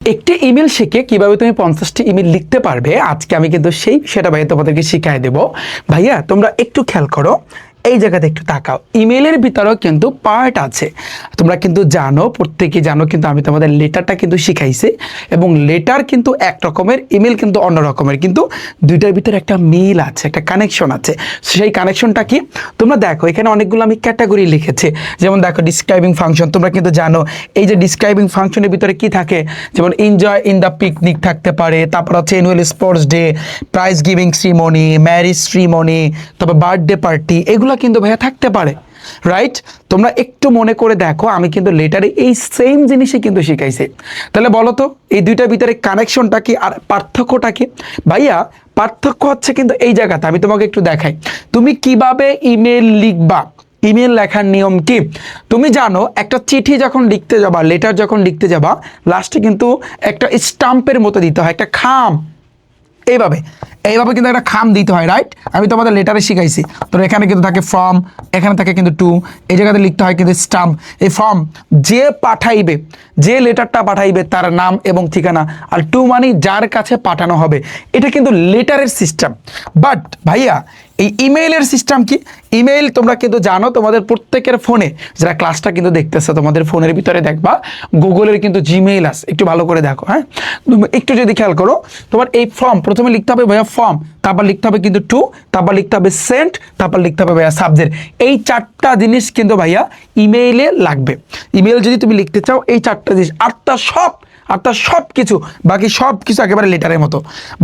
একটি ইমেল শিখে কিভাবে তুমি 50টি ইমেল লিখতে পারবে আজকে আমি কিন্তু সেটা ভাইয়া তোমাদেরকে শিখাই দেব। ভাইয়া তোমরা একটু খেয়াল করো, এই জায়গাতে একটু তাকাও। ইমেলের ভিতরেও কিন্তু পার্ট আছে, তোমরা কিন্তু জানো, প্রত্যেকে জানো, কিন্তু আমি তোমাদের লেটারটা কিন্তু শিখাইছি এবং লেটার কিন্তু এক রকমের, ইমেল কিন্তু অন্য রকমের, কিন্তু দুইটার ভিতরে একটা মিল আছে, একটা কানেকশন আছে। সেই কানেকশনটা কি তোমরা দেখো, এখানে অনেকগুলো আমি ক্যাটাগরি লিখেছি। যেমন দেখো ডিসক্রাইবিং ফাংশন, তোমরা কিন্তু জানো এই যে ডিসক্রাইবিং ফাংশনের ভিতরে কি থাকে, যেমন এনজয় ইন দ্য পিকনিক থাকতে পারে, তারপর হচ্ছে annual sports day, prize giving ceremony, marriage ceremony, তারপর বার্থডে পার্টি, এগুলো কিন্তু ভাইয়া থাকতে পারে, রাইট? তোমরা একটু মনে করে দেখো, আমি কিন্তু লেটারে এই সেম জিনিসই কিন্তু শিখাইছি। তাহলে বলো তো এই দুইটার ভিতরে কানেকশনটা কি আর পার্থক্যটা কি? ভাইয়া পার্থক্য হচ্ছে কিন্তু এই জায়গাতে, আমি তোমাকে একটু দেখাই তুমি কিভাবে ইমেল লিখবা। ইমেল লেখার নিয়ম কি তুমি জানো? একটা চিঠি যখন লিখতে যাবা, লেটার যখন লিখতে যাবা, লাস্টে কিন্তু একটা স্টাম্পের মতো দিতে হয়, একটা খাম, এইভাবে এইভাবে কিন্তু একটা খাম দিতে হয়, রাইট? আমি তোমাদের লেটারে শিখাইছি। তো এখানে কিন্তু থাকে ফর্ম, এখানে থাকে কিন্তু টু, এই জায়গাতে লিখতে হয় কিন্তু স্টাম্প। এই ফর্ম যে পাঠাইবে, যে লেটারটা পাঠাইবে তার নাম এবং ঠিকানা, আর টু মানে যার কাছে পাঠানো হবে। এটা কিন্তু লেটারের সিস্টেম। বাট ভাইয়া এই ইমেইলের সিস্টেম কি? ইমেইল তোমরা কিন্তু জানো, তোমাদের প্রত্যেকের ফোনে, যারা ক্লাসটা কিন্তু দেখতেছে তোমাদের ফোনের ভিতরে দেখবা গুগলের কিন্তু জিমেইল আছে, একটু ভালো করে দেখো, হ্যাঁ? একটু যদি খেয়াল করো, তোমার এই ফর্ম প্রথমে লিখতে হবে ভাইয়া ফর্ম, তারপর লিখতে হবে কিন্তু টু, তারপর লিখতে হবে সেন্ট, তারপর লিখতে হবে ভাইয়া সাবজেক্ট। এই চারটা জিনিস কিন্তু ভাইয়া ইমেইলে লাগবে। ইমেইল যদি তুমি লিখতে চাও এই চারটা জিনিস, আর সব কিছু, বাকি সব কিছু একেবারে লেটারের মতো,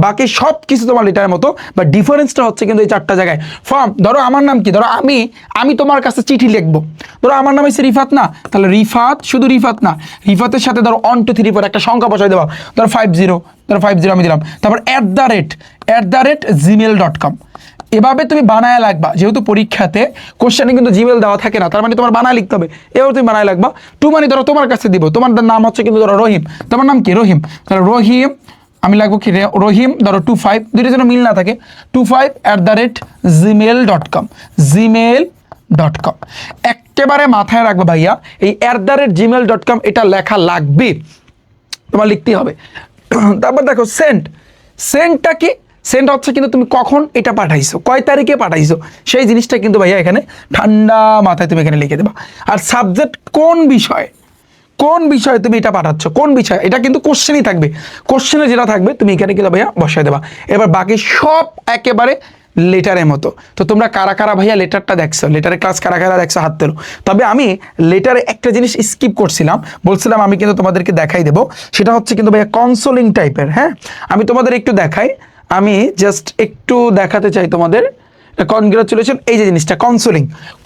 বাকি সব কিছু তোমার লেটারের মতো, বা ডিফারেন্সটা হচ্ছে কিন্তু এই চারটা জায়গায়। ফর্ম, ধরো আমার নাম কি, ধরো আমি তোমার কাছে চিঠি লিখবো, ধরো আমার নাম হচ্ছে রিফাত, না? তাহলে রিফাত, শুধু রিফাত না, রিফাতের সাথে ধরো 1 2 3 4 একটা সংখ্যা বসাই দেওয়া, ধরো 50, ধরো 50 আমি দিলাম, তারপর @gmail.com। এভাবে তুমি বানায় লাগবা, যেহেতু পরীক্ষাতে কোশ্চেনে কিন্তু জিমেল দেওয়া থাকে না, তার মানে তোমার বানায় লিখতে হবে। এবার তুমি বানায় লাগবা। টু মানে ধরো তোমার কাছে দিব, তোমার নাম হচ্ছে কিন্তু ধরো রহিম, তোমার নাম কি রহিম, তাহলে রহিম আমি লাগবো কি রহিম, ধরো 25, দুইটা যেন মিল না থাকে, 25@gmail.com, gmail.com। একেবারে মাথায় রাখবে ভাইয়া, এই @gmail.com এটা লেখা লাগবে, তোমার লিখতেই হবে। তারপর দেখো সেন্টটা কি? সেন্ট হচ্ছে কিন্তু তুমি কখন এটা পাঠাইছো, কয় তারিখে পাঠাইছো, সেই জিনিসটা কিন্তু ভাইয়া এখানে ঠান্ডা মাথায় তুমি এখানে লিখে দেবা। আর সাবজেক্ট কোন বিষয়ে তুমি এটা পাঠাচ্ছ, কোন বিষয়, এটা কিন্তু কোশ্চেনই থাকবে, কোশ্চেনে যেটা থাকবে তুমি এখানে কিন্তু ভাইয়া বসাই দেবা। এবার বাকি সব একেবারে লেটারের মতো। তো তোমরা কারা কারা ভাইয়া লেটারটা দেখছো, লেটারের ক্লাস কারা কারা দেখছো হাত তোলো। তবে আমি লেটারে একটা জিনিস স্কিপ করছিলাম, বলছিলাম আমি কিন্তু তোমাদেরকে দেখাই দেবো, সেটা হচ্ছে কিন্তু ভাইয়া কনসোলিং টাইপের। হ্যাঁ, আমি তোমাদের একটু দেখাই, আমি জাস্ট একটু দেখাতে চাই তোমাদের। কনগ্রাচুলেশন, এই যে জিনিসটা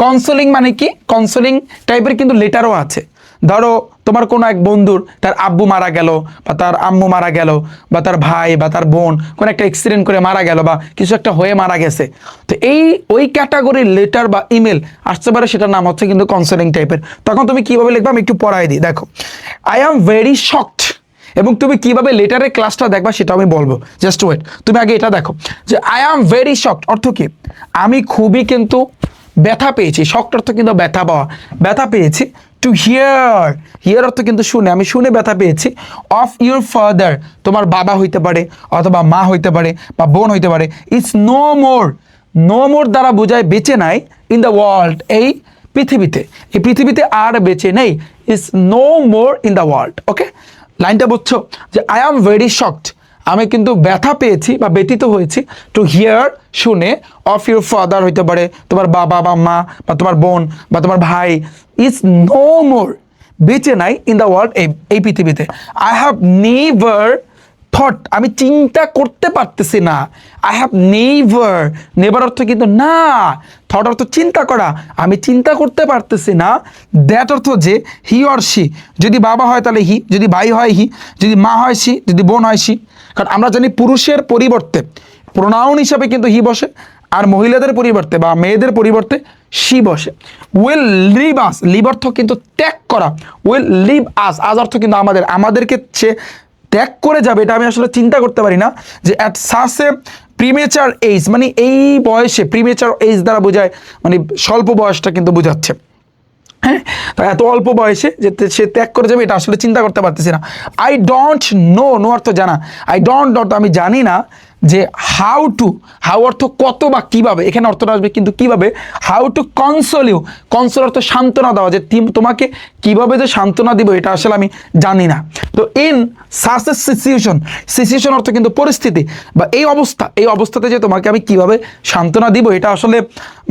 কনসোলিং মানে কি? কনসোলিং টাইপের কিন্তু লেটারও আছে। ধরো তোমার কোনো এক বন্ধুর তার আব্বু মারা গেল, বা তার আম্মু মারা গেল, বা তার ভাই বা তার বোন কোনো একটা অ্যাক্সিডেন্ট করে মারা গেল, বা কিছু একটা হয়ে মারা গেছে, তো ওই ক্যাটাগরির লেটার বা ইমেল আসতে পারে, সেটার নাম হচ্ছে কিন্তু কনসোলিং টাইপের। তখন তুমি কিভাবে লিখবে আমি একটু পড়াই দিই, দেখো। আই অ্যাম ভেরি শকড, এবং তুমি কিভাবে লেটারের ক্লাসটা দেখবা সেটা আমি বলবো, জাস্ট ওয়েট। তুমি আগে এটা দেখো যে আই অ্যাম ভেরি শকড অর্থ কি? আমি খুবই কিন্তু ব্যথা পেয়েছি। শকড অর্থ কিন্তু ব্যথা পাওয়া, ব্যথা পেয়েছি। টু হিয়ার অর্থ কিন্তু শুনে, আমি শুনে ব্যথা পেয়েছি। অফ ইউর ফাদার, তোমার বাবা হইতে পারে, অথবা মা হইতে পারে, বা বোন হইতে পারে। ইটস নো মোর দ্বারা বোঝায় বেঁচে নাই, ইন দ্য ওয়ার্ল্ড, এই পৃথিবীতে আর বেঁচে নেই। Is no more in the world. Okay, লাইনটা বুঝছো? যে আই অ্যাম ভেরি শকড, আমি কিন্তু ব্যথা পেয়েছি বা ব্যথিত হয়েছি। টু হিয়ার, শুনে, অফ ইউর ফাদার হইতে পারে তোমার বাবা বা মা, বা তোমার বোন বা তোমার ভাই। ইজ নো মোর, বেঁচে নাই, ইন দ্য ওয়ার্ল্ড, এই পৃথিবীতে। আই হ্যাভ নেভার থট, আমি চিন্তা করতে পারতেছি না। আই হ্যাভ নেভার অর্থ কিন্তু না, থট অর্থ চিন্তা করা, আমি চিন্তা করতে পারতেছি না। দ্যাট অর্থ যে, হি অর সি, যদি বাবা হয় তাহলে হি, যদি ভাই হয় হি, যদি মা হয় সি, যদি বোন হয় সি। কারণ আমরা জানি পুরুষের পরিবর্তে প্রোনাউন হিসাবে কিন্তু হি বসে, আর মহিলাদের পরিবর্তে বা মেয়েদের পরিবর্তে সি বসে। উইল লিভ আস, লিভ অর্থ কিন্তু ত্যাগ করা, উইল লিভ আস, আজ অর্থ কিন্তু আমাদেরকে ত্যাগ করে যাবে, এটা আমি আসলে চিন্তা করতে পারি না। যে at such a premature age, মানে এই বয়সে, প্রিমেচার এজ দ্বারা বোঝায় মানে স্বল্প বয়সটা কিন্তু বোঝাচ্ছে। হ্যাঁ, তো এত অল্প বয়সে যে সে ত্যাগ করে যাবে এটা আসলে চিন্তা করতে পারতেছি না। আই ডোন্ট নো, নো অর্থ জানা, আই ডোন্ট অর্থ আমি জানি না যে হাউ টু, হাউ অর্থ কত বা কিভাবে, এখানে অর্থটা আসবে কিন্তু কিভাবে, how to console you, console অর্থ সান্ত্বনা দেওয়া, যে তোমাকে কিভাবে যে সান্ত্বনা দিব এটা আসলে আমি জানি না। তো in such a situation, situation অর্থ কিন্তু পরিস্থিতি বা এই অবস্থা, এই অবস্থাতে যে তোমাকে আমি কিভাবে সান্ত্বনা দিব এটা আসলে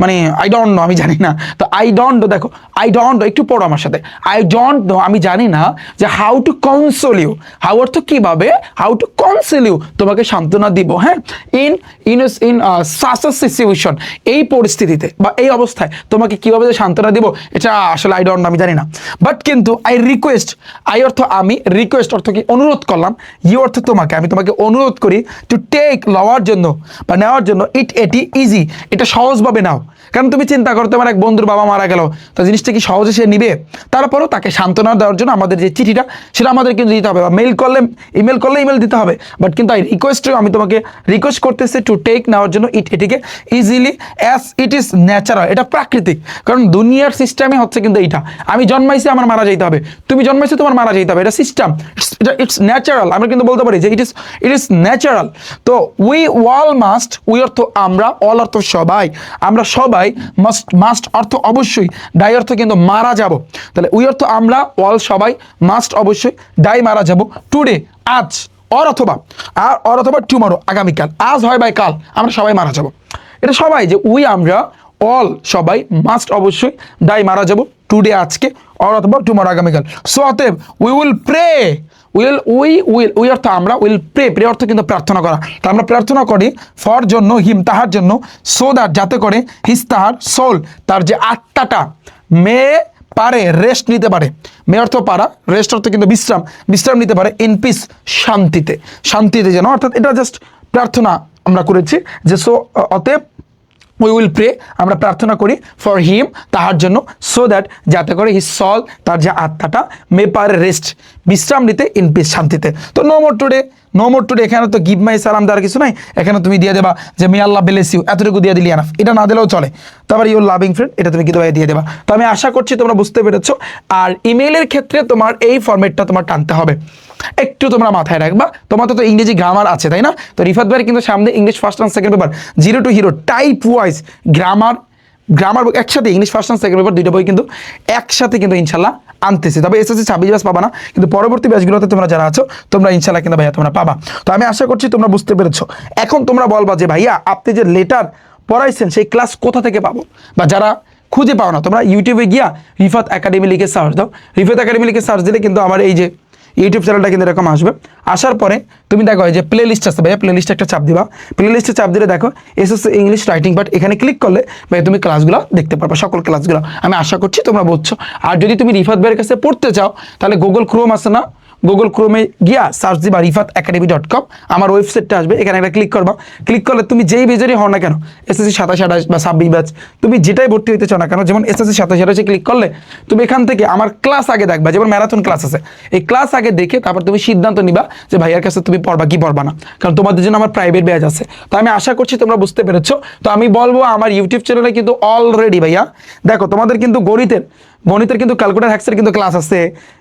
মানে আই ডোন্ট নো, আমি জানি না। তো আই ডোন্ট নো, দেখো আই ডোন্ট নো, একটু পড়ো আমার সাথে, আই ডোন্ট নো আমি জানি না যে how to console you, how অর্থ কিভাবে, হাউ টু কনসোল ইউ তোমাকে সান্ত্বনা দিব। হ্যাঁ, in in in such a situation, এই পরিস্থিতিতে বা এই অবস্থায় তোমাকে কিভাবে যে সান্ত্বনা দিব এটা আসলে আই ডোন্ট নো, আমি জানি না। বাট কিন্তু আই রিকোয়েস্ট, আই অর্থ আমি, রিকোয়েস্ট অর্থ কি অনুরোধ করলাম, ইউ অর্থ তোমাকে, আমি তোমাকে অনুরোধ করি টু টেক লওয়ার জন্য বা নেওয়ার জন্য, এটি ইজি, এটা সহজভাবে নাও। কারণ তুমি চিন্তা করো তোমার এক বন্ধুর বাবা মারা গেল, তো জিনিসটা কি সহজে সে নিবে? তারপরও তাকে সান্ত্বনা দেওয়ার জন্য আমাদের যে চিঠিটা সেটা আমাদের কিন্তু দিতে হবে, বা মেল করলে ইমেল করলে ইমেল দিতে হবে। বাট কিন্তু আই রিকোয়েস্ট, আমি তোমাকে রিকোয়েস্ট করতেছি টু টেক নেওয়ার জন্য এটিকে easily as it is natural, এটা প্রাকৃতিক। কারণ দুনিয়ার সিস্টেমে হচ্ছে কিন্তু এইটা, আমি জন্মাইছি আমার মারা যেতে হবে, তুমি জন্মাইছো তোমার মারা যেতে হবে, এটা সিস্টেম, ইটস ন্যাচারাল। আমরা কিন্তু বলতে পারি যে ইট ইজ ন্যাচারাল। তো উই অল মাস্ট, উই অর্থ আমরা, অল অর্থ সবাই, আমরা সবাই, মাস্ট অর্থ অবশ্যই, ডাই অর্থ কিন্তু মারা যাব। তাহলে উই অর্থ আমরা, অল সবাই, মাস্ট অবশ্যই, ডাই মারা যাব, টুডে আজ, অর অথবা টুমরো আগামীকাল, আজ হয় বাই কাল আমরা সবাই মারা যাব। এটা সবাই, যে উই আমরা, অল সবাই, মাস্ট অবশ্যই, ডাই মারা যাব, টুডে আজকে, অর অথবা টুমরো আগামীকাল। সো অতএব উই উইল প্রে, উই অর্থ আমরা, উইল প্রে অর্থ কিন্তু প্রার্থনা করা, তা আমরা প্রার্থনা করি ফর জন্য, হিম তাহার জন্য, সো দ্যাট যাতে করে, হিস তাহার, সোল তার যে আত্মাটা, মে পারে রেস্ট নিতে পারে, মে অর্থ পারা, রেস্ট অর্থ কিন্তু বিশ্রাম, বিশ্রাম নিতে পারে, ইন পিস শান্তিতে, শান্তিতে যেন, অর্থাৎ এটা জাস্ট প্রার্থনা আমরা করেছি যে সো অতএব উই উইল প্রে আমরা প্রার্থনা করি ফর হিম তাহার জন্য, সো দ্যাট যাতে করে হিজ সল তার যে আত্মাটা, মে পারে রেস্ট বিশ্রাম নিতে, ইন পিস শান্তিতে। তো no more today, no more today, এখানে তো গিভ মাই সালাম দেওয়ার কিছু নাই, এখানে তুমি দিয়ে দেবা যে মে আল্লাহ ব্লেস ইউ, এতটুকু দিয়ে দিলি এনাফ, এটা না দিলেও চলে। তারপর ইউর লাভিং ফ্রেন্ড, এটা তুমি কিন্তু দিয়ে দেবা। তো আমি আশা করছি তোমরা বুঝতে পেরেছো। আর ইমেইলের ক্ষেত্রে তোমার এই ফরম্যাটটা তোমার টানতে হবে, একটু তোমরা মাথায় রাখবা। তোমার তো ইংরেজি গ্রামার আছে তাই না? তো রিফাত ভাইয়ের কিন্তু সামনে English first and second paper, zero two hero type wise grammar বই একসাথে, English first and second paper দুইটা বই কিন্তু একসাথে কিন্তু ইনশাল্লাহ আনতেছি। তবে এসএসসি 26 ব্যাচ পাবা না, কিন্তু পরবর্তী ব্যাচগুলোতে তোমরা যারা আছো তোমরা ইনশাল্লাহ কিন্তু ভাইয়া তোমরা পাবা। তো আমি আশা করছি তোমরা বুঝতে পেরেছো। এখন তোমরা বলবা যে ভাইয়া আপনি যে লেটার পড়াইছেন সেই ক্লাস কোথা থেকে পাবো, বা যারা খুঁজে পাও না তোমরা ইউটিউবে গিয়া রিফাত একাডেমি লিখে সার্চ দাও। রিফাত একাডেমি লিখে সার্চ দিলে কিন্তু আমার এই যে ইউটিউব চ্যানেলটা কিন্তু এরকম আসবে। আসার পরে তুমি দেখো যে প্লে লিস্ট আছে ভাইয়া, প্লে লিস্টে একটা চাপ দিবা, প্লে লিস্টে চাপ দিলে দেখো এসএসসি ইংলিশ রাইটিং পার্ট, এখানে ক্লিক করলে ভাই তুমি ক্লাসগুলো দেখতে পারবা, সকল ক্লাসগুলো। আমি আশা করছি তোমরা বুঝছো। আর যদি তুমি রিফাত ভাইয়ের কাছে পড়তে চাও তাহলে গুগল ক্রোম আছে না, গুগল ক্রোমে গিয়া সার্চ দিবা rifatacademy.com, আমার ওয়েবসাইটটা আসবে, এখানে একটা ক্লিক করবা। ক্লিক করলে তুমি যেই বেজেরই হও না কেন, এসএসসি 27, 28 বা 26 ব্যাচ, তুমি যেটাই ভর্তি হইতে চাও না কেন, যেমন এসএসসি 27, 28 ক্লিক করলে তুমি এখান থেকে আমার ক্লাস আগে দেখবা, যেমন ম্যারাথন ক্লাস আছে, এই ক্লাস আগে দেখে তারপর তুমি সিদ্ধান্ত নিবা যে ভাইয়ার কাছে তুমি পড়বা কি পড়বা না, কারণ তোমাদের জন্য আমার প্রাইভেট ব্যাচ আছে। তো আমি আশা করছি তোমরা বুঝতে পেরেছো। তো আমি বলবো আমার ইউটিউব চ্যানেলে কিন্তু অলরেডি ভাইয়া দেখো তোমাদের কিন্তু গণিতের কিন্তু ক্যালকুলেটর হ্যাক্সের কিন্তু ক্লাস আছে,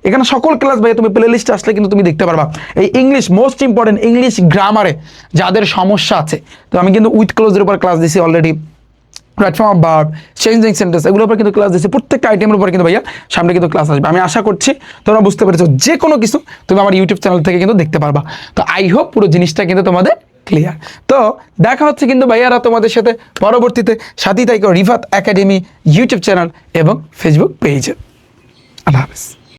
এখানে সকল ক্লাস ভাই তুমি প্লে লিস্টে আসলে কিন্তু তুমি দেখতে পারবা। এই ইংলিশ মোস্ট ইম্পর্টেন্ট ইংলিশ গ্রামারে যাদের সমস্যা আছে, তো আমি কিন্তু উইথ ক্লোজের উপর ক্লাস দিছি already, platform of verb, changing sentence, এগুলোর উপর কিন্তু ক্লাস দিচ্ছি, প্রত্যেকটা আইটেমের উপর কিন্তু ভাইয়া সামনে কিন্তু ক্লাস আসবে। আমি আশা করছি তোমরা বুঝতে পেরেছো, যে কোনো কিছু তুমি আমার ইউটিউব চ্যানেল থেকে কিন্তু দেখতে পারবা। তো আই হোপ পুরো জিনিসটা কিন্তু তোমাদের ক্লিয়ার। তো দেখা হচ্ছে কিন্তু ভাইয়ারা তোমাদের সাথে পরবর্তীতে, সাথেই তাই রিফাত একাডেমি ইউটিউব চ্যানেল এবং ফেসবুক পেজে। আল্লাহ হাফেজ।